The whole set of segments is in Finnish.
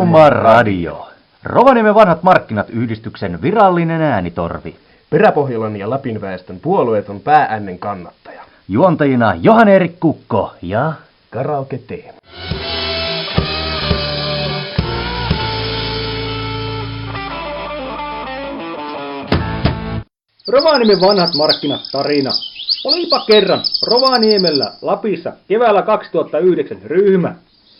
Rilluma Radio. Rovaniemen vanhat markkinat -yhdistyksen virallinen äänitorvi. Peräpohjolan ja Lapin väestön puolueeton päääänen kannattaja. Juontajina Johan-Erik Kukko ja Karaoke Teemu. Rovaniemen vanhat markkinat -tarina. Olipa kerran Rovaniemellä Lapissa keväällä 2009 ryhmä,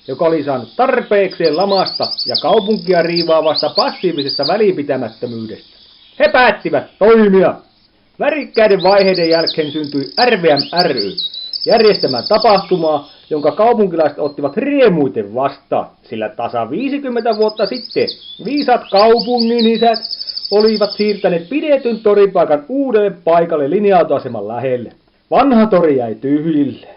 joka oli saanut tarpeekseen lamasta ja kaupunkia riivaavasta passiivisesta välinpitämättömyydestä. He päättivät toimia. Värikkäiden vaiheiden jälkeen syntyi RVM ry järjestämään tapahtumaa, jonka kaupunkilaiset ottivat riemuiten vastaan, sillä tasa 50 vuotta sitten viisat kaupungin isät olivat siirtäneet pidetyn toripaikan uudelle paikalle linja-autoaseman lähelle. Vanha tori jäi tyhjille.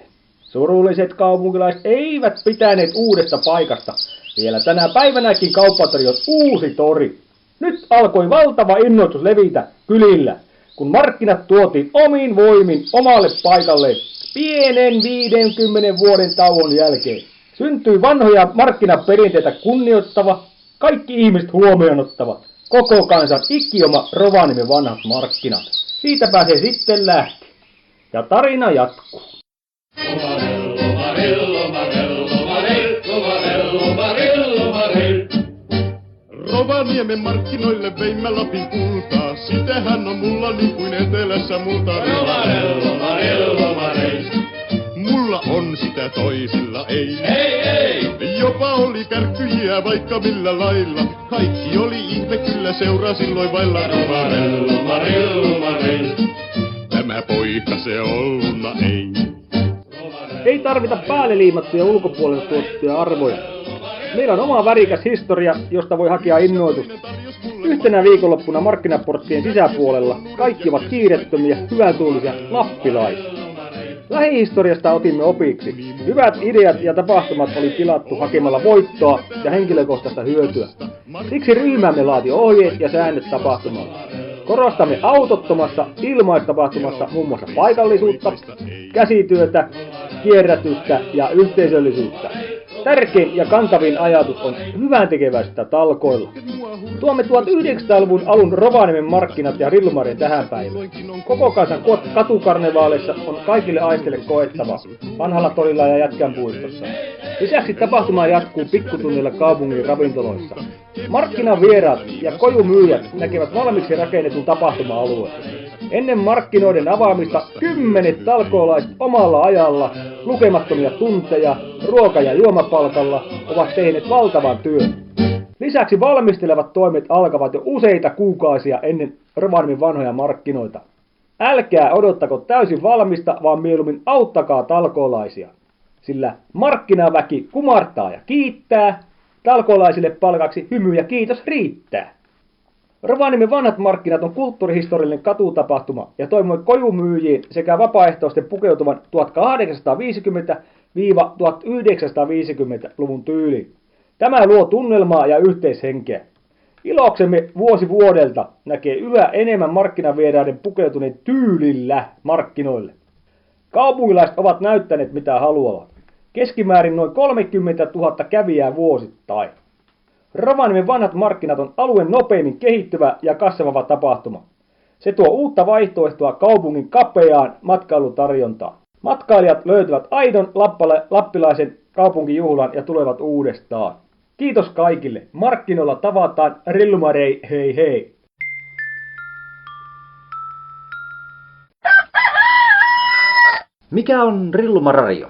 Surulliset kaupunkilaiset eivät pitäneet uudesta paikasta. Vielä tänä päivänäkin kauppatori on uusi tori. Nyt alkoi valtava innoitus levitä kylillä, kun markkinat tuotiin omin voimin omalle paikalle pienen 50 vuoden tauon jälkeen. Syntyi vanhoja markkinaperinteitä kunnioittava, kaikki ihmiset huomioon ottava, koko kansan ikioma Rovaniemen vanhat markkinat. Siitä se sitten lähti. Ja tarina jatkuu. Rovaniemen markkinoille veimme Lapin kultaa, sitähän on mulla niin kuin etelässä multa. Mulla on sitä toisilla ei. Jopa oli kärkkyjiä vaikka millä lailla, kaikki oli ihme kyllä seuraa silloin vailla. Tämä poika se olluna ei. Ei tarvita päälle liimattuja ulkopuolelle tuotettuja arvoja. Meillä on oma värikäs historia, josta voi hakea innoitusta. Yhtenä viikonloppuna markkinaporttien sisäpuolella kaikki ovat kiirettömiä, hyväntuulisia lappilaisia. Lähihistoriasta otimme opiksi. Hyvät ideat ja tapahtumat oli tilattu hakemalla voittoa ja henkilökohtaista hyötyä. Siksi ryhmämme laati ohjeet ja säännöt tapahtumalla. Korostamme autottomassa ilmaistapahtumassa muun muassa paikallisuutta, käsityötä, kierrätystä ja yhteisöllisyyttä. Tärkein ja kantavin ajatus on hyväntekeväistä talkoilla. Tuomme 1900-luvun alun Rovaniemen markkinat ja Rillumarin tähän päivään. Koko kansan katukarnevaaleissa on kaikille aisteille koettava, vanhalla torilla ja Jätkän puistossa. Lisäksi tapahtuma jatkuu pikkutunnilla kaupungin ravintoloissa. Markkinan vieraat ja kojumyyjät näkevät valmiiksi rakennetun tapahtuma-alueen. Ennen markkinoiden avaamista 10 talkoolaiset omalla ajalla, lukemattomia tunteja, ruoka- ja juomapalkalla ovat tehneet valtavan työn. Lisäksi valmistelevat toimet alkavat jo useita kuukausia ennen Rovaniemen vanhoja markkinoita. Älkää odottako täysin valmista, vaan mieluummin auttakaa talkoolaisia. Sillä markkinaväki kumartaa ja kiittää, talkoolaisille palkaksi hymy ja kiitos riittää. Rovaniemen vanhat markkinat on kulttuurihistoriallinen katutapahtuma ja toimii kojumyyjien sekä vapaaehtoisten pukeutuvan 1850-1950-luvun tyyliin. Tämä luo tunnelmaa ja yhteishenkeä. Iloksemme vuosi vuodelta näkee yhä enemmän markkinavieraiden pukeutuneen tyylillä markkinoille. Kaupungilaiset ovat näyttäneet mitä haluavat. Keskimäärin noin 30 000 kävijää vuosittain. Rovaniemen vanhat markkinat on alueen nopeimmin kehittyvä ja kasvava tapahtuma. Se tuo uutta vaihtoehtoa kaupungin kapeaan matkailutarjontaan. Matkailijat löytävät aidon lappilaisen kaupunkijuhlan ja tulevat uudestaan. Kiitos kaikille. Markkinoilla tavataan. Rillumarei, hei hei. Mikä on Rilluma Radio?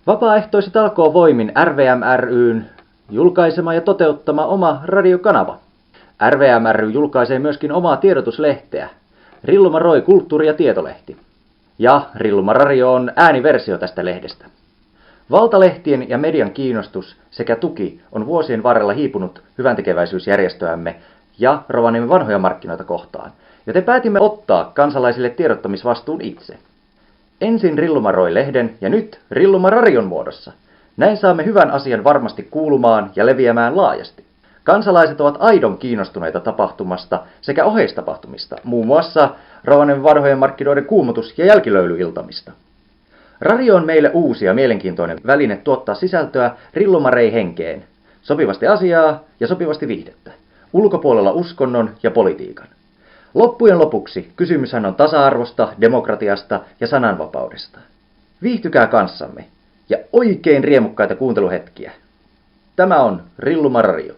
Vapaaehtoiset talkoovoimin RVM ry:n julkaisema ja toteuttama oma radiokanava. RVM ry julkaisee myöskin omaa tiedotuslehteä, Rilluma Roi kulttuuri- ja tietolehti. Ja Rilluma Radio on ääniversio tästä lehdestä. Valtalehtien ja median kiinnostus sekä tuki on vuosien varrella hiipunut hyväntekeväisyysjärjestöämme ja Rovaniemen vanhoja markkinoita kohtaan, joten päätimme ottaa kansalaisille tiedottamisvastuun itse. Ensin Rilluma Roi-lehden ja nyt Rilluma Radion muodossa. Näin saamme hyvän asian varmasti kuulumaan ja leviämään laajasti. Kansalaiset ovat aidon kiinnostuneita tapahtumasta sekä oheistapahtumista, muun muassa Rovaniemen vanhojen markkinoiden kuumotus- ja jälkilöylyiltamista. Radio on meille uusi ja mielenkiintoinen väline tuottaa sisältöä Rillumarei henkeen. Sopivasti asiaa ja sopivasti viihdettä. Ulkopuolella uskonnon ja politiikan. Loppujen lopuksi kysymyshän on tasa-arvosta, demokratiasta ja sananvapaudesta. Viihtykää kanssamme ja oikein riemukkaita kuunteluhetkiä. Tämä on Rilluma Radio.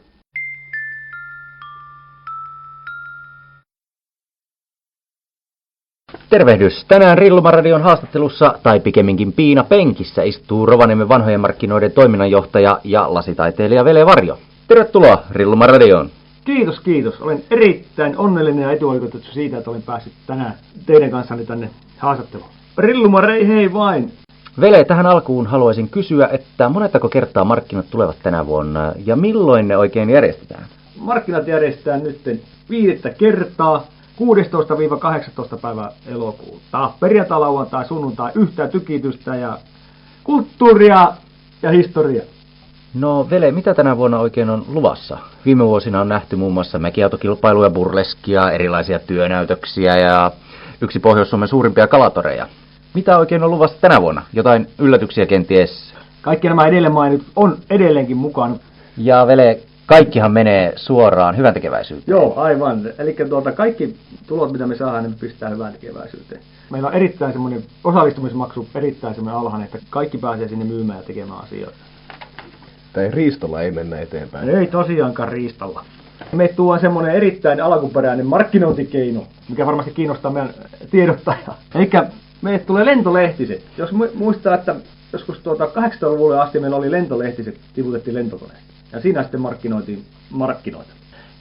Tervehdys! Tänään Rilluma Radion haastattelussa, tai pikemminkin Piina Penkissä, istuu Rovaniemen vanhojen markkinoiden toiminnanjohtaja ja lasitaiteilija Vele Varjo. Tervetuloa Rilluma Radioon! Kiitos, kiitos. Olen erittäin onnellinen ja etuoikeutettu siitä, että olen päässyt tänään teidän kanssanne tänne haastatteluun. Rilluma hei vain! Vele, tähän alkuun haluaisin kysyä, että monettako kertaa markkinat tulevat tänä vuonna ja milloin ne oikein järjestetään? Markkinat järjestetään nyt 5. kertaa 16-18 päivää elokuuta. Perjantai, lauantai, sunnuntai, yhtä tykitystä ja kulttuuria ja historiaa. No Vele, mitä tänä vuonna oikein on luvassa? Viime vuosina on nähty muun muassa mäkiautokilpailuja, burleskia, erilaisia työnäytöksiä ja yksi Pohjois-Suomen suurimpia kalatoreja. Mitä oikein on luvassa tänä vuonna? Jotain yllätyksiä kenties? Kaikki nämä edellä mainitut on edelleenkin mukana. Ja Vele, kaikkihan menee suoraan hyväntekeväisyyteen. Joo, aivan. Eli kaikki tulot, mitä me saadaan, ne pistää hyväntekeväisyyteen. Meillä on erittäin semmoinen osallistumismaksu, erittäin semmoinen alhainen, että kaikki pääsee sinne myymään ja tekemään asioita. Tai riistolla ei mennä eteenpäin. Ei tosiaankaan riistalla. Me tuo semmoinen erittäin alkuperäinen markkinointikeino, mikä varmasti kiinnostaa meidän tiedottajaa. Eli meille tulee lentolehtiset. Jos muistaa, että joskus 80-luvulle asti meillä oli lentolehtiset, tiputettiin lentokoneesta. Ja siinä sitten markkinoitiin markkinoita.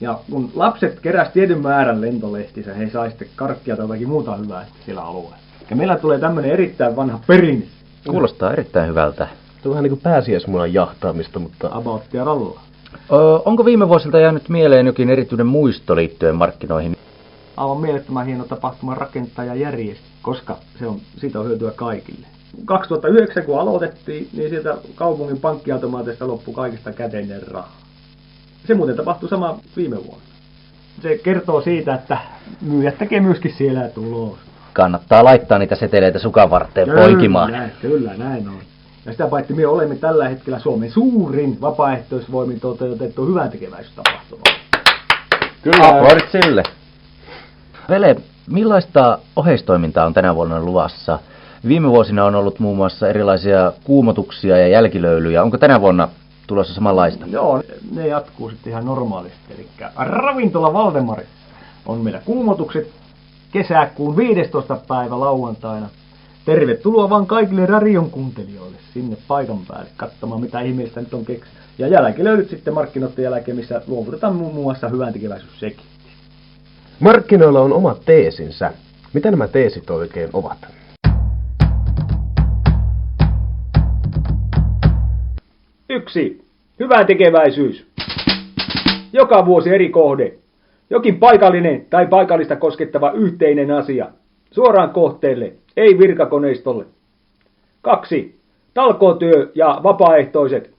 Ja kun lapset keräsivät tietyn määrän lentolehtissä, he sai sitten karkkia tai jotakin muuta hyvää siellä alueella. Ja meillä tulee tämmöinen erittäin vanha perinne. Kuulostaa erittäin hyvältä. Se on vähän niin kuin pääsiäismunan jahtaamista, mutta... Abouttia rallaa. Onko viime vuosilta jäänyt mieleen jokin erityinen muisto liittyen markkinoihin? Aivan mielettömän hieno tapahtuma rakentaa ja järjestää, koska siitä on hyötyä kaikille. 2009 kun aloitettiin, niin sieltä kaupungin pankkiautomaateista loppui kaikista käteinen rahaa. Se muuten tapahtui sama viime vuonna. Se kertoo siitä, että myyjät tekee myöskin siellä tulos. Kannattaa laittaa niitä seteleitä sukan varteen poikimaan. Kyllä, näin on. Ja sitä paitsi me olemme tällä hetkellä Suomen suurin vapaaehtoisvoimin toteutettu hyväntekeväisyystapahtuma. Kyllä. Aplodit sille. Vele, millaista oheistoimintaa on tänä vuonna luvassa? Viime vuosina on ollut muun muassa erilaisia kuumotuksia ja jälkilöylyjä. Onko tänä vuonna tulossa samanlaista? Joo, ne jatkuu sitten ihan normaalisti. Eli Ravintola Valdemari on meillä kuumotukset kesäkuun 15. päivä lauantaina. Tervetuloa vaan kaikille radion kuuntelijoille sinne paikan päälle katsomaan, mitä ihmeellistä nyt on keksinyt. Ja jälkilöylyt sitten markkinoiden jälkeen, missä luovutetaan muun muassa hyväntekeväisyys sekin. Markkinoilla on omat teesinsä. Mitä nämä teesit oikein ovat? 1. Hyväntekeväisyys. Joka vuosi eri kohde. Jokin paikallinen tai paikallista koskettava yhteinen asia. Suoraan kohteelle, ei virkakoneistolle. 2. Talkootyö ja vapaaehtoiset.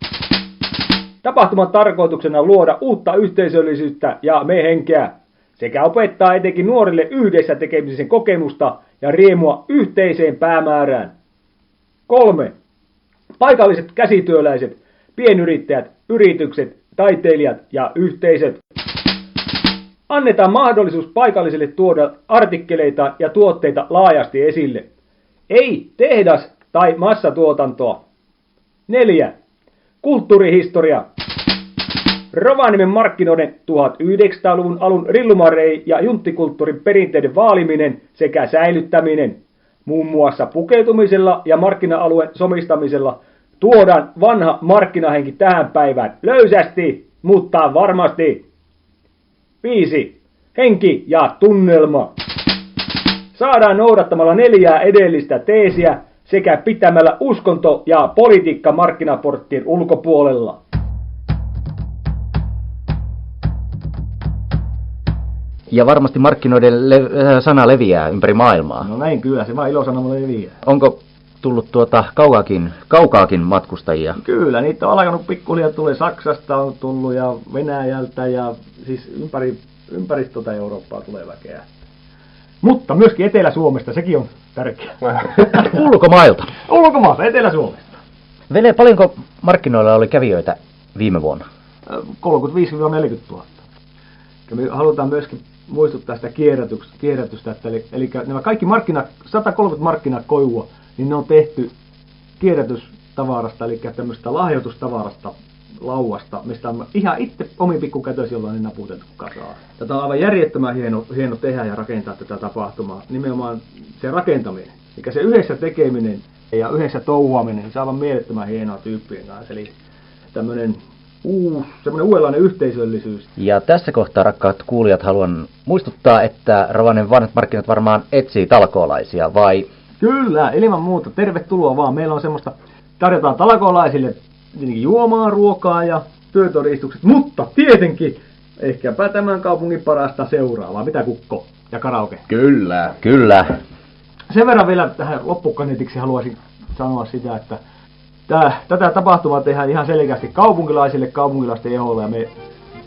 Tapahtuman tarkoituksena luoda uutta yhteisöllisyyttä ja me-henkeä, sekä opettaa etenkin nuorille yhdessä tekemisen kokemusta ja riemua yhteiseen päämäärään. 3. Paikalliset käsityöläiset, pienyrittäjät, yritykset, taiteilijat ja yhteisöt. Annetaan mahdollisuus paikallisille tuoda artikkeleita ja tuotteita laajasti esille. Ei tehdas- tai massatuotantoa. 4. Kulttuurihistoria. Rovaniemen markkinoiden 1900-luvun alun rillumarei- ja junttikulttuurin perinteiden vaaliminen sekä säilyttäminen. Muun muassa pukeutumisella ja markkina-alueen somistamisella tuodaan vanha markkinahenki tähän päivään löysästi, mutta varmasti. 5. Henki ja tunnelma. Saadaan noudattamalla 4 edellistä teesiä sekä pitämällä uskonto- ja politiikka markkinaporttien ulkopuolella. Ja varmasti markkinoiden sana leviää ympäri maailmaa. No näin kyllä, se vaan ilosanoma leviää. Onko tullut kaukaakin matkustajia? Kyllä, niitä on alkanut pikkuhiljaa, tulee Saksasta on tullut ja Venäjältä ja siis ympäri Eurooppaa tulee väkeä. Mutta myöskin Etelä-Suomesta, sekin on tärkeää. Ulkomailta. Ulkomailta, Etelä-Suomesta. Vele, paljonko markkinoilla oli kävijöitä viime vuonna? 35 000–40 000. Ja me halutaan myöskin muistuttaa sitä kierrätystä, että eli nämä kaikki 130 markkinakoivua, niin ne on tehty kierrätystavarasta, eli tämmöistä lahjoitustavarasta, lauvasta, mistä on ihan itse omin pikkukätöisillä niin naputettu kasaan. Tätä on aivan järjettömän hieno tehdä ja rakentaa tätä tapahtumaa, nimenomaan se rakentaminen. Eli se yhdessä tekeminen ja yhdessä touhuaminen, se on aivan mielettömän hienoa tyyppien kanssa. Eli tämmöinen semmoinen uudenlainen yhteisöllisyys. Ja tässä kohtaa, rakkaat kuulijat, haluan muistuttaa, että Rovaniemen vanhat markkinat varmaan etsii talkoolaisia, vai? Kyllä, ilman muuta. Tervetuloa vaan. Meillä on semmoista, tarjotaan talkoolaisille juomaa, ruokaa ja työtodistukset, mutta tietenkin ehkäpä tämän kaupungin parasta seuraavaa. Mitä Kukko ja karaoke? Kyllä. Kyllä. Sen verran vielä tähän loppukaneetiksi haluaisin sanoa sitä, että tätä tapahtumaa tehdään ihan selkeästi kaupunkilaisten eholla ja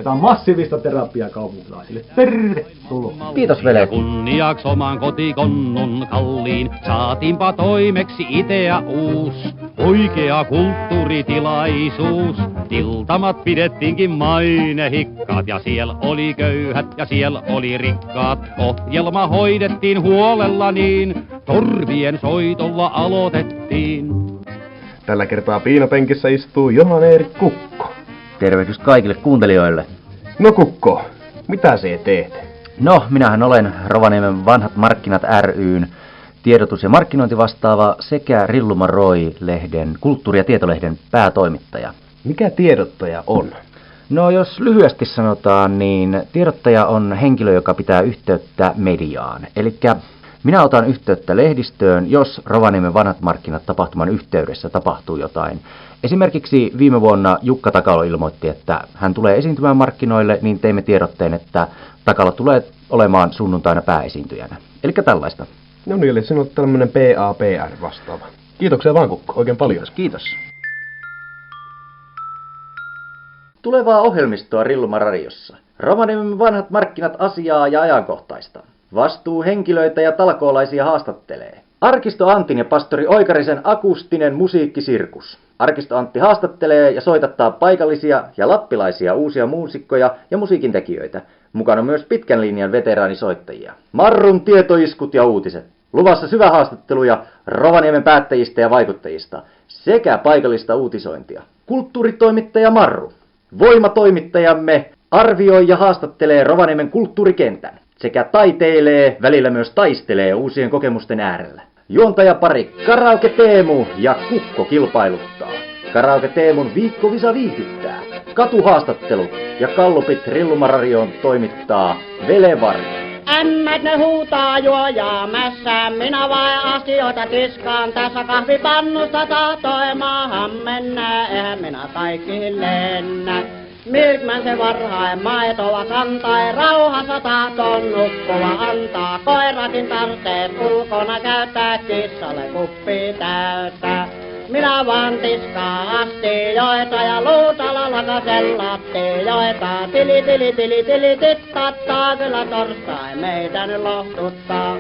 tämä on massiivista terapiaa kaupunkilaisille. Tervetuloa! Kiitos veli. Kunniaksi oman kotikonnun kalliin saatiinpa toimeksi idea uus. Oikea kulttuuritilaisuus. Iltamat pidettiinkin mainehikkaat ja siellä oli köyhät ja siellä oli rikkaat. Ohjelma hoidettiin huolella niin, torvien soitolla aloitettiin. Tällä kertaa piinapenkissä istuu Johan-Erik Kukko. Tervehdys kaikille kuuntelijoille. No Kukko, mitä se teet? No, minähän olen Rovaniemen vanhat markkinat ry:n tiedotus- ja markkinointivastaava sekä Rilluma Roy-lehden, kulttuuri- ja tietolehden päätoimittaja. Mikä tiedottaja on? No, jos lyhyesti sanotaan, niin tiedottaja on henkilö, joka pitää yhteyttä mediaan. Elikkä minä otan yhteyttä lehdistöön, jos Rovaniemen vanhat markkinat tapahtuman yhteydessä tapahtuu jotain. Esimerkiksi viime vuonna Jukka Takalo ilmoitti, että hän tulee esiintymään markkinoille, niin teimme tiedotteen, että Takalo tulee olemaan sunnuntaina pääesiintyjänä. Elikkä tällaista. No niin, eli sinut tämmönen PAPR vastaava. Kiitoksia vaan Kukko, oikein paljon. Kiitos. Tulevaa ohjelmistoa Rilluma radiossa. Rovaniemen vanhat markkinat asiaa ja ajankohtaista. Vastuuhenkilöitä ja talkoolaisia haastattelee. Arkisto Antin ja pastori Oikarisen akustinen musiikkisirkus. Arkisto Antti haastattelee ja soitattaa paikallisia ja lappilaisia uusia muusikkoja ja musiikintekijöitä. Mukana myös pitkän linjan veteraanisoittajia. Marrun tietoiskut ja uutiset. Luvassa syvähaastatteluja Rovaniemen päättäjistä ja vaikuttajista sekä paikallista uutisointia. Kulttuuritoimittaja Marru. Voimatoimittajamme arvioi ja haastattelee Rovaniemen kulttuurikentän. Sekä taiteilee, välillä myös taistelee uusien kokemusten äärellä. Juontajapari Karaoke Teemu ja Kukko kilpailuttaa. Karaoke Teemun viikkovisa viihdyttää. Katuhaastattelut ja Kallupit Rilluma radioon toimittaa Velevari. Ämmät ne huutaa juojaamassa, minä vain asioita tiskaan tässä kahvipannusta tahtoi maahan mennä, eihän minä kaikkiin lennä. Milkmän se varhain maitoa kantaa, rauhassa tahton nukkua antaa. Koirakin tarvitsee ulkona käyttää, kissalle kuppi täyttää. Minä vaan tiskaa astioita ja luutalla lakasen lattioita. Tili tili tili tili tittattaa, kyllä torstai meitä nyt lohtuttaa.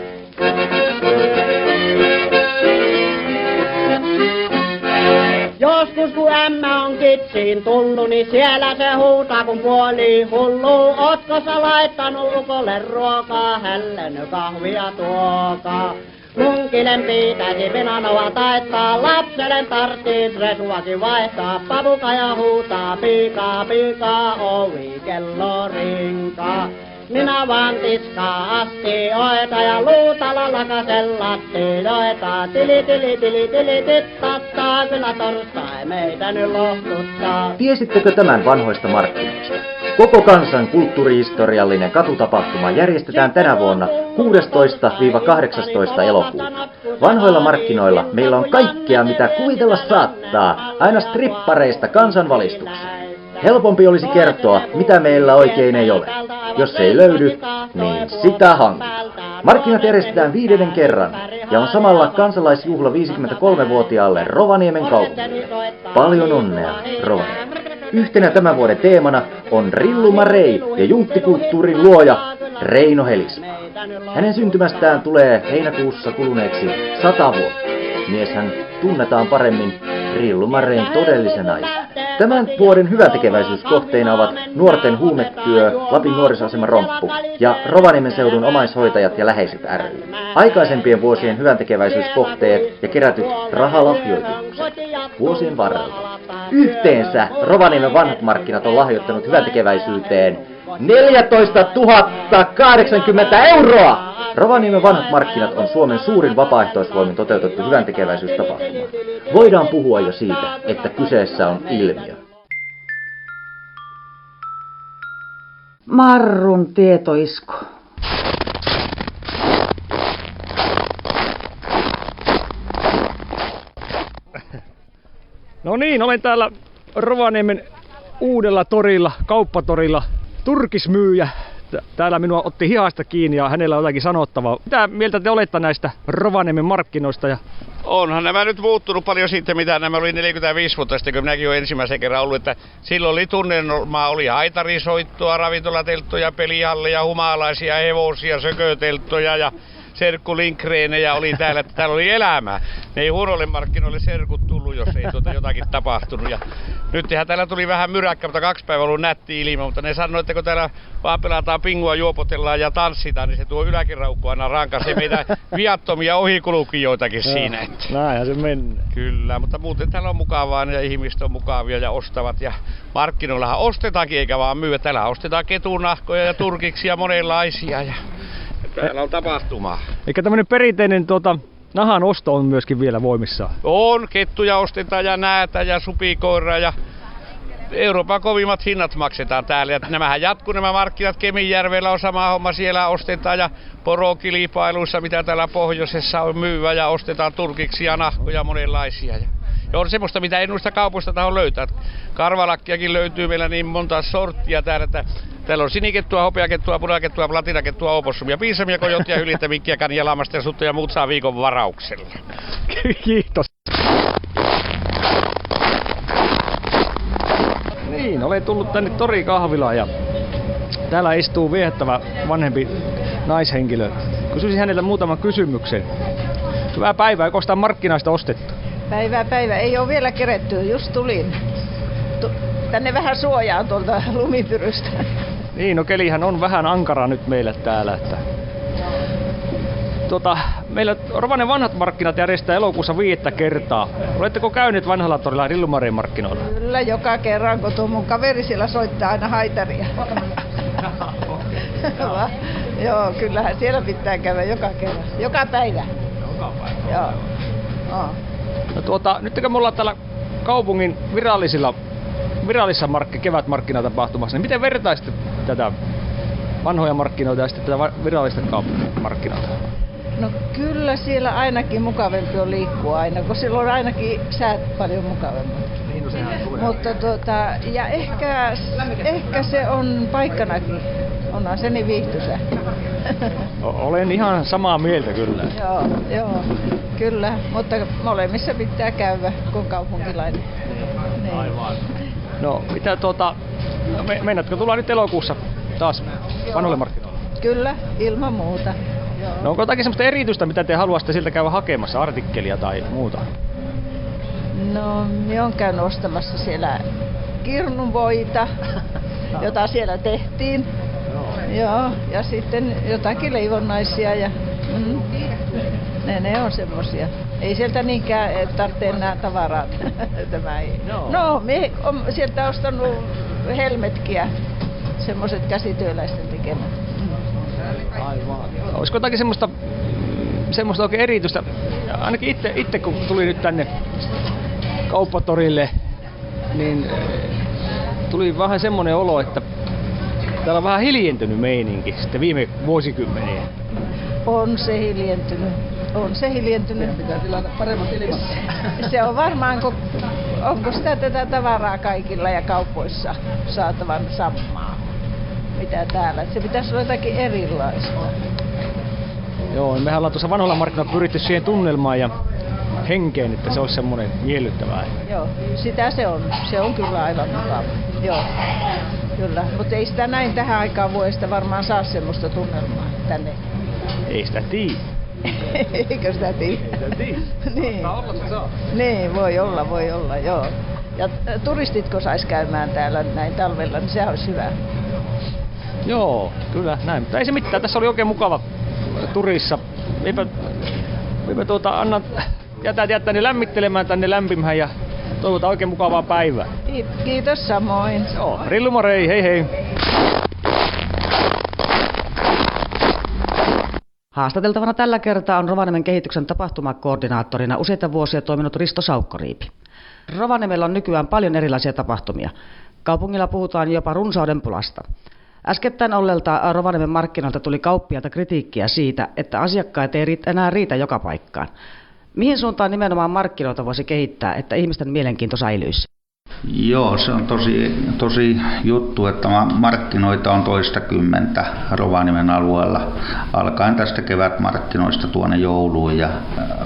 Joskus kun ämmä on kitsiin tullu, niin siellä se huutaa kun puoli hullu. Ootko sä laittanut ukolle ruokaa, hällenny kahvia tuokaa? Munkilen pitäisi venanoa taittaa, lapselle tarttis resuakin vaihtaa. Papukaja huutaa piikaa, piikaa, ovi kello rinkaa. Minä vaan tiskaa astioita ja luutalla lakasen lattioita. Tili tili tili tili tittattaa, kyllä torstai meitä nyt lohduttaa. Tiesittekö tämän vanhoista markkinoista? Koko kansan kulttuurihistoriallinen katutapahtuma järjestetään tänä vuonna 16–18 elokuuta. Vanhoilla markkinoilla meillä on kaikkea mitä kuvitella saattaa, aina strippareista kansanvalistukseen. Helpompi olisi kertoa, mitä meillä oikein ei ole. Jos ei löydy, niin sitä hankitaan. Markkinat järjestetään 5. kerran ja on samalla kansalaisjuhla 53-vuotiaalle Rovaniemen kaupungille. Paljon onnea, Rovaniemi. Yhtenä tämän vuoden teemana on Rilluma Rei ja junttikulttuurin luoja Reino Helisma. Hänen syntymästään tulee heinäkuussa kuluneeksi 100 vuotta. Mieshän tunnetaan paremmin Rillu Mareen todellisen ajan. Tämän vuoden hyväntekeväisyyskohteina ovat nuorten huumetyö, Lapin nuorisoasema Romppu ja Rovaniemen seudun omaishoitajat ja läheiset ry. Aikaisempien vuosien hyväntekeväisyyskohteet ja kerätyt rahalahjoitukset vuosien varrella. Yhteensä Rovaniemen vanhat markkinat on lahjoittanut hyväntekeväisyyteen 14 080 €! Rovaniemen vanhat markkinat on Suomen suurin vapaaehtoisvoimin toteutettu hyväntekeväisyystapahtuma. Voidaan puhua jo siitä, että kyseessä on ilmiö. Marrun tietoisku. No niin, olen täällä Rovaniemen uudella torilla, kauppatorilla, turkismyyjä. Täällä minua otti hihasta kiinni ja hänellä on jotakin sanottavaa. Mitä mieltä te olette näistä Rovaniemen markkinoista? Ja... Onhan nämä nyt muuttunut paljon siitä, mitä nämä oli 45 vuotta sitten, kun minäkin olen ensimmäisen kerran ollut. Että silloin oli tunnelmaa, oli haitarisoittoa, ravintolatelttoja, pelihalleja, humalaisia, hevosia, sökötelttoja ja serkkulinkreenejä oli täällä, että täällä oli elämää. Ne ei huonoille markkinoille serkut tullut, jos ei jotakin tapahtunut. Ja nythän täällä tuli vähän myräkkä, mutta 2 päivää ollut nätti ilma, mutta ne sanoi, että kun täällä vaan pelataan pingua, juopotellaan ja tanssitaan, niin se tuo yläkerraukku aina rankaisee meitä viattomia ohikulkijoitakin siinä. Näinhän se menee. Kyllä, mutta muuten täällä on mukavaa ja ihmiset on mukavia ja ostavat. Ja markkinoillahan ostetaankin eikä vaan myydä. Täällä ostetaan ketunahkoja ja turkiksia monenlaisia. Ja täällä on tapahtumaa. Eikä tämmönen perinteinen nahan osto on myöskin vielä voimissaan. On, kettuja ostetaan ja näätä ja supikoiraa ja Euroopan kovimmat hinnat maksetaan täällä. Ja nämähän jatkuu nämä markkinat. Kemijärvellä on sama homma, siellä ostetaan ja porokilpailuissa, mitä täällä pohjoisessa on myyvä ja ostetaan turkiksia, nahkoja monenlaisia. Ja on semmoista, mitä ei noista kaupoista taho löytää. Karvalakkiakin löytyy meillä niin monta sorttia täällä, että täällä on sinikettua, hopeakettua, punakettua, platinakettua, opossumia, piisamia, kojottia, hylintä, mikkiä, kania, lammasta ja sutta ja muut saa viikon varauksella. Kiitos. Niin, olen tullut tänne torikahvilaan ja täällä istuu viehättävä vanhempi naishenkilö. Kysyisin häneltä muutaman kysymyksen. Hyvää päivää, eikö sitä markkinaista ostettu? Päivää. Ei ole vielä keretty. Just tulin. Tänne vähän suojaan tuolta lumipyrystä. Niin, no kelihän on vähän ankara nyt meillä täällä. Että... meillä Rovaniemen vanhat markkinat järjestää elokuussa 5 kertaa. Oletteko käyneet vanhalla torilla Rillu Mareen markkinoilla? Kyllä, joka kerran, kun tuo mun kaveri siellä soittaa aina haitaria. Joo, kyllähän siellä pitää käydä joka kerran. Joka päivä. Joo. No nyt kun me ollaan täällä kaupungin virallisessa kevätmarkkinatapahtumassa, niin miten vertaisitte tätä vanhoja markkinoita ja sitten tätä virallista markkinoita? No kyllä siellä ainakin mukavempi on liikkua aina, kun silloin on ainakin säät paljon mukavemmat. Mutta ja ehkä se on paikkanakin. Onhan se niin viihtyisä. Olen ihan samaa mieltä kyllä. Joo, kyllä, mutta molemmissa pitää käydä, kun kaupunkilainen. Niin. Aivan. No, mitä meinaatko tulla nyt elokuussa taas vanhoille markkinoille? Kyllä, ilman muuta. Joo. No onko jotakin semmoista erityistä, mitä te haluaisitte siltä käydä hakemassa, artikkelia tai muuta? No, minä olen käynyt ostamassa siellä kirnunvoita, jota siellä tehtiin. Joo, ja sitten jotakin leivonnaisia ja ne on semmosia. Ei sieltä niinkään tarvitse enää tavaraa. Tämä ei. No, me on sieltä ostanut helmetkiä, semmoiset käsityöläisten tekemät. Aivan. Olisiko jotakin semmoista oikein erityistä? Ainakin itse kun tuli nyt tänne kauppatorille, niin tuli vähän semmoinen olo, että täällä on vähän hiljentynyt meininki sitten viime vuosikymmenien. On se hiljentynyt. Pitää tilata paremmat ilmat. Se on varmaan, onko sitä tätä tavaraa kaikilla ja kaupoissa saatavan samaa, mitä täällä. Se pitäisi olla jotakin erilaista. Joo, mehän ollaan tuossa vanhoilla markkinoilla pyritty siihen tunnelmaan ja henkeen, että se olisi semmoinen miellyttävää. Joo, sitä se on. Se on kyllä aivan mukava. Joo, kyllä. Mutta ei sitä näin tähän aikaan vuodesta varmaan saa semmoista tunnelmaa tänne. Ei sitä tiedä. Eikö sitä tiedä? Niin. Niin, voi olla, joo. Ja turistitko sais käymään täällä näin talvella, niin se olisi hyvä. Joo, kyllä näin. Mutta ei se mitään, tässä oli oikein mukava turissa. Eipä anna jättäni lämmittelemään tänne lämpimään ja toivotaan oikein mukavaa päivää. Kiitos samoin. Joo, rillumarei, hei hei. Haastateltavana tällä kertaa on Rovaniemen kehityksen tapahtumakoordinaattorina useita vuosia toiminut Risto Saukkoriipi. Rovaniemellä on nykyään paljon erilaisia tapahtumia. Kaupungilla puhutaan jopa runsauden pulasta. Äskettäin olleelta Rovaniemen markkinoilta tuli kauppialta kritiikkiä siitä, että asiakkaat ei enää riitä joka paikkaan. Mihin suuntaan nimenomaan markkinoita voisi kehittää, että ihmisten mielenkiinto säilyisi? Joo, se on tosi juttu, että markkinoita on toistakymmentä Rovaniemen alueella alkaen tästä kevätmarkkinoista tuonne jouluun ja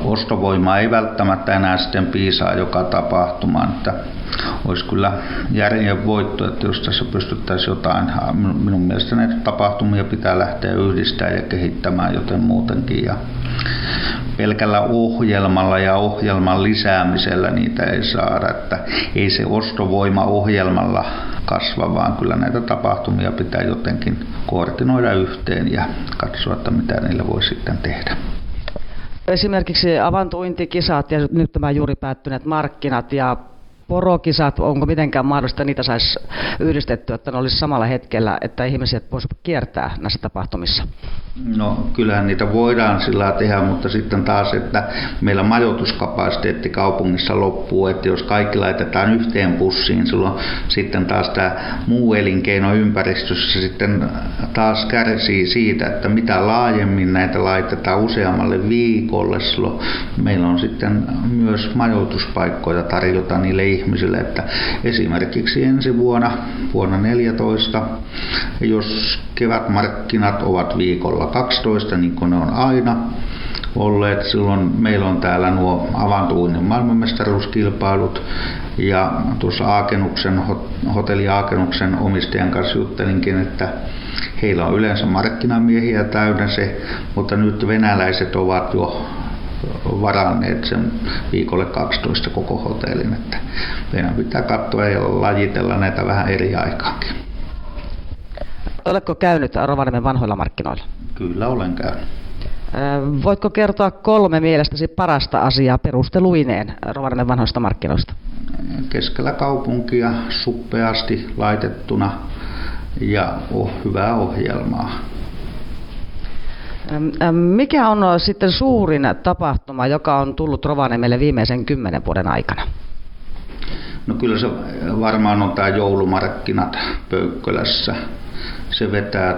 ostovoima ei välttämättä enää sitten piisaa joka tapahtumaan. Että olisi kyllä järjen voitto, että jos tässä pystyttäisiin jotain, minun mielestä näitä tapahtumia pitää lähteä yhdistämään ja kehittämään joten muutenkin. Ja pelkällä ohjelmalla ja ohjelman lisäämisellä niitä ei saada, että ei se ostovoima ohjelmalla kasva, vaan kyllä näitä tapahtumia pitää jotenkin koordinoida yhteen ja katsoa, että mitä niillä voi sitten tehdä. Esimerkiksi avantointikisat ja nyt tämä juuri päättyneet markkinat ja porokisat, onko mitenkään mahdollista, niitä saisi yhdistettyä, että ne olisi samalla hetkellä, että ihmiset voisivat kiertää näissä tapahtumissa? No kyllähän niitä voidaan sillä tehdä, mutta sitten taas, että meillä majoituskapasiteetti kaupungissa loppuu, että jos kaikki laitetaan yhteen pussiin, silloin sitten taas tämä muu elinkeino ympäristössä sitten taas kärsii siitä, että mitä laajemmin näitä laitetaan useammalle viikolle, silloin meillä on sitten myös majoituspaikkoja tarjota niille ihmisille, että esimerkiksi ensi vuonna 2014, jos kevätmarkkinat ovat viikolla 12, niin kuin ne on aina olleet, silloin meillä on täällä nuo avantouinnin maailmanmestaruuskilpailut ja tuossa hotelli Aakenuksen omistajan kanssa juttelinkin, että heillä on yleensä markkinamiehiä täynnä se, mutta nyt venäläiset ovat jo varanneet sen viikolle 12 koko hotellin, että meidän pitää katsoa ja lajitella näitä vähän eri aikaankin. Oletko käynyt Rovaniemen vanhoilla markkinoilla? Kyllä olen käynyt. Voitko kertoa 3 mielestäsi parasta asiaa perusteluineen Rovaniemen vanhoista markkinoista? Keskellä kaupunkia suppeasti laitettuna ja hyvää ohjelmaa. Mikä on sitten suurin tapahtuma, joka on tullut Rovaniemelle viimeisen 10 vuoden aikana? No kyllä se varmaan on tämä joulumarkkinat Pöykkölässä. Se vetää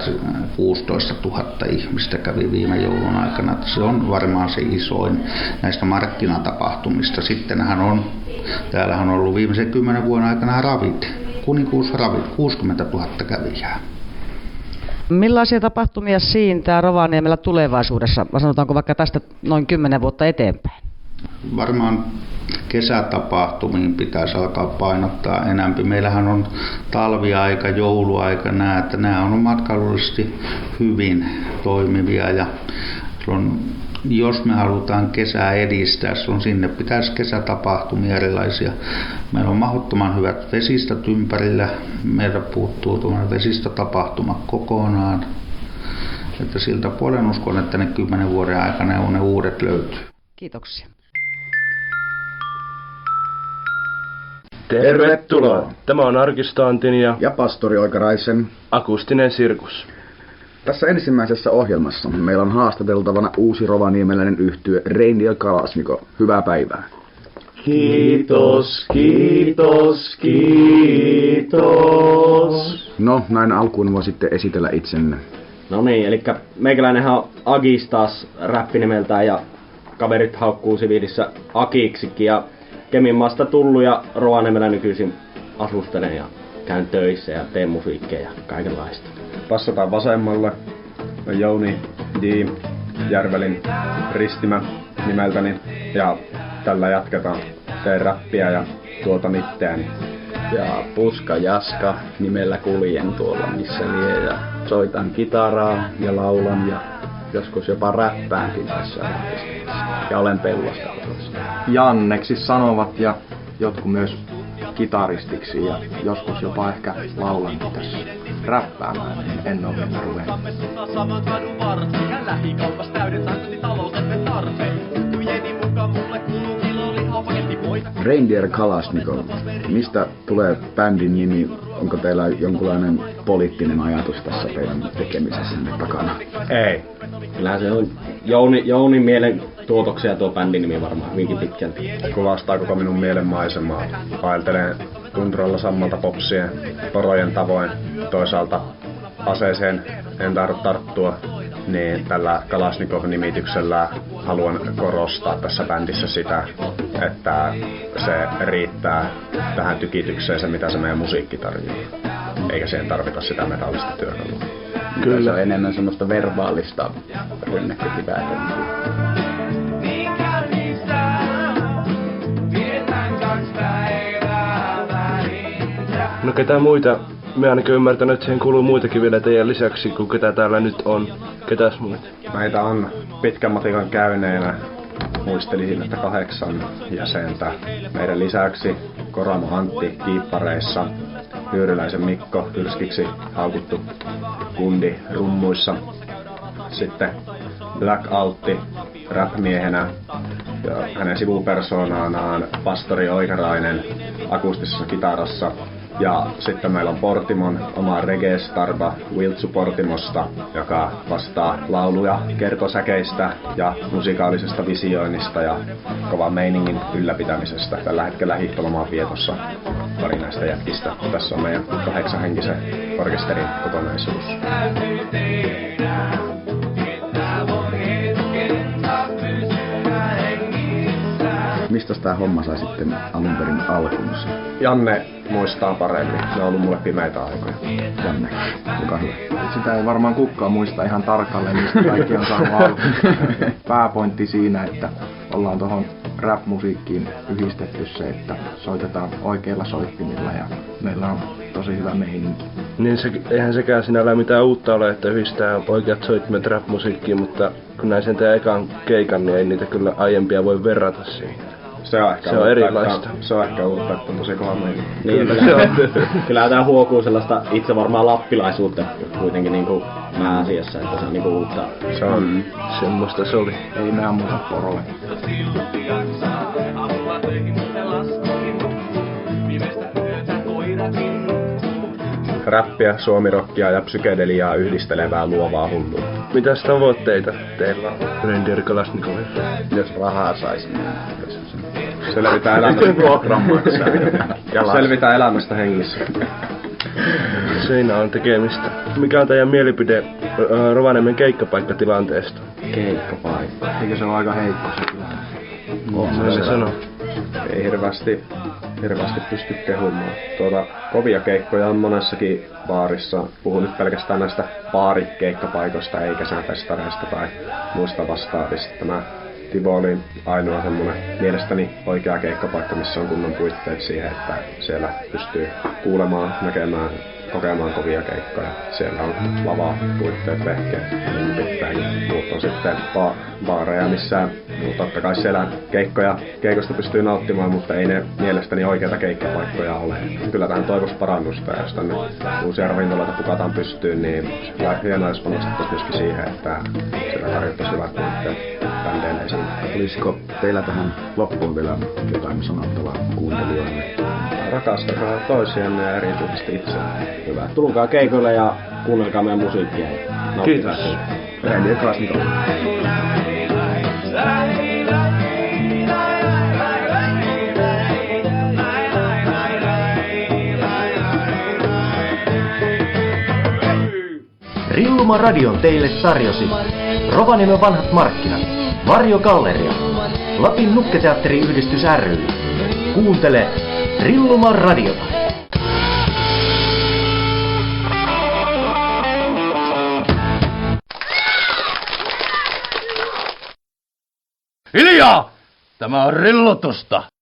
16 000 ihmistä kävi viime joulun aikana. Se on varmaan se isoin näistä markkinatapahtumista. Sittenhän täällähän on ollut viimeisen 10 vuoden aikana ravit, kuninkuusravit, 60 000 kävijää. Millaisia tapahtumia siintää Rovaniemellä tulevaisuudessa, vai sanotaanko vaikka tästä noin 10 vuotta eteenpäin? Varmaan kesätapahtumiin pitäisi alkaa painottaa enemmän. Meillähän on talviaika, jouluaika, että nämä on matkailullisesti hyvin toimivia ja jos me halutaan kesää edistää, sinne pitäisi kesätapahtumia erilaisia. Meillä on mahdottoman hyvät vesistöt ympärillä. Meiltä puuttuu tuommoinen vesistötapahtuma kokonaan. Että siltä puolen uskon, että ne 10 vuoden aikana ne uudet löytyy. Kiitoksia. Tervetuloa. Tämä on Arkisto Antinia ja pastori Oikaraisen akustinen sirkus. Tässä ensimmäisessä ohjelmassa meillä on haastateltavana uusi rovaniemeläinen yhtye Reini Kalasniko. Hyvää päivää. Kiitos, kiitos, kiitos. No, näin alkuun voi sitten esitellä itsenne. No niin, eli meikäläinenhän on Agis taas räppinimeltään ja kaverit haukkuu siviilissä Akiksikin ja Keminmaasta tullut ja Rovaniemellä nykyisin asustelen ja käyn töissä ja teen musiikkia ja kaikenlaista. Passataan vasemmalle. Jouni J. Järvelin Ristimä nimeltäni ja tällä jatketaan. Teen räppiä ja tuotan itseäni. Ja Puska Jaska nimellä kuljen tuolla missä lie ja soitan kitaraa ja laulan ja joskus jopa räppäänkin tässä artistissa. Ja olen Pellasta kotoisin. Janneksi sanovat ja jotkut myös kitaristiksi ja joskus jopa ehkä laulankin tässä räppäämään, niin en ole vielä ruvennut. Reindeer Kalashnikov. Mistä tulee bändin nimi? Onko teillä jonkunlainen poliittinen ajatus tässä teidän tekemisessänne takana? Ei. Kyllähän se on Jounin mielen tuotoksia tuo bändin nimi varmaan hyvinkin pitkälti. Kuvastaa koko minun mielenmaisemaa. Vaeltelee tunturalla sammalta popsien, porojen tavoin. Toisaalta aseeseen en tarvitse tarttua, niin tällä Kalashnikov-nimityksellä haluan korostaa tässä bändissä sitä, että se riittää tähän tykitykseen se, mitä se meidän musiikki tarjoaa. Eikä siihen tarvita sitä metallista työkalua. Kyllä. Se on enemmän semmoista verbaalista rynnäkkökiväätä. No ketä muita? Mä ainakin ymmärtänyt, että siihen kuuluu muitakin vielä teidän lisäksi, kuin ketä täällä nyt on. Ketäs muita? Meitä on pitkän matikan käyneenä. Muistelisin, että 8 jäsentä. Meidän lisäksi Koramo Antti kiippareissa, Hyyryläisen Mikko hyrskiksi haukuttu kundi rummuissa. Sitten Blackoutti rap-miehenä ja hänen sivupersoonanaan Pastori Oikarainen akustisessa kitarassa. Ja sitten meillä on Portimon oma reggae-starba Wiltsu Portimosta, joka vastaa lauluja kertosäkeistä ja musikaalisesta visioinnista ja kovan meiningin ylläpitämisestä. Tällä hetkellä hiihtolomaan vietossa pari näistä jätkistä. Tässä on meidän 8-henkisen orkesterin kokonaisuus. Mistä tää homma sai sitten alun perin alkunsa? Janne muistaa paremmin. Ne on ollut mulle pimeitä aikoja. Janne, olkaa hyvä. Sitä ei varmaan kukaan muista ihan tarkalleen, mistä kaikki on saanut alkuun. Pääpointti siinä, että ollaan tuohon rap-musiikkiin yhdistetty se, että soitetaan oikeilla soittimilla ja meillä on tosi hyvä meininki. Niin eihän sekään sinällään mitään uutta ole, että yhdistää oikeat soittimet rap-musiikkiin, mutta kun näin sen ekan keikan, niin ei niitä kyllä aiempia voi verrata siihen. Se on erilaista. Se on ehkä uutta, että on tosi kova meininki. Niin, kyllä tää huokuu sellaista itse varmaan lappilaisuutta kuitenkin niinku pääasiassa, että se on niinku uutta. Se on semmoista se oli. Ei nää muuta porolle. Räppiä, suomirokkia ja psykedeliaa yhdistelevää luovaa hullua. Mitäs tavoitteita teillä on Reindeer Kalashnikovilla? Jos rahaa saisi, niin selvitään elämästä hengissä. Siinä on tekemistä. Mikä on teidän mielipide Rovaniemen keikkapaikkatilanteesta? Keikkapaikka? Eikö se ole aika heikko se tilanne? Ei hirveästi pysty kehumaan. Kovia keikkoja on monessakin baarissa. Puhun nyt pelkästään näistä baarikeikkapaikoista eikä festareista tai muista vastaavista. Tämä Tivo oli ainoa semmoinen mielestäni oikea keikkapaikka, missä on kunnon puitteet siihen, että siellä pystyy kuulemaan, näkemään, kokemaan kovia keikkoja. Siellä on lava, puitteet, vehkeet, niin pitääkin. Mutta on sitten baareja, missä totta kai siellä keikosta pystyy nauttimaan, mutta ei ne mielestäni oikeita keikkapaikkoja ole. Kyllä tähän toivoisi parannusta, ja jos tänne uusia ravintoloita pukataan pystyyn, niin hienoa, jos panostettaisiin myöskin siihen, että siellä tarjottaisiin hyvät puitteet bändeille esiin. Olisiko teillä tähän loppuun vielä jotain sanottavaa kuuntelijoille? Rakastakaa toisianne ja erityisesti itse. Hyvä. Tulkaa keikoille ja kuunnelkaa meidän musiikkia. Kiitos. Reindeer Kalashnikov. Rilluma Radion teille tarjosi Rovaniemen vanhat markkinat, Varjo Galleria, Lapin Nukketeatteriyhdistys ry. Kuuntele Rilluma Radiota. Hiljaa! Tämä on rillotusta.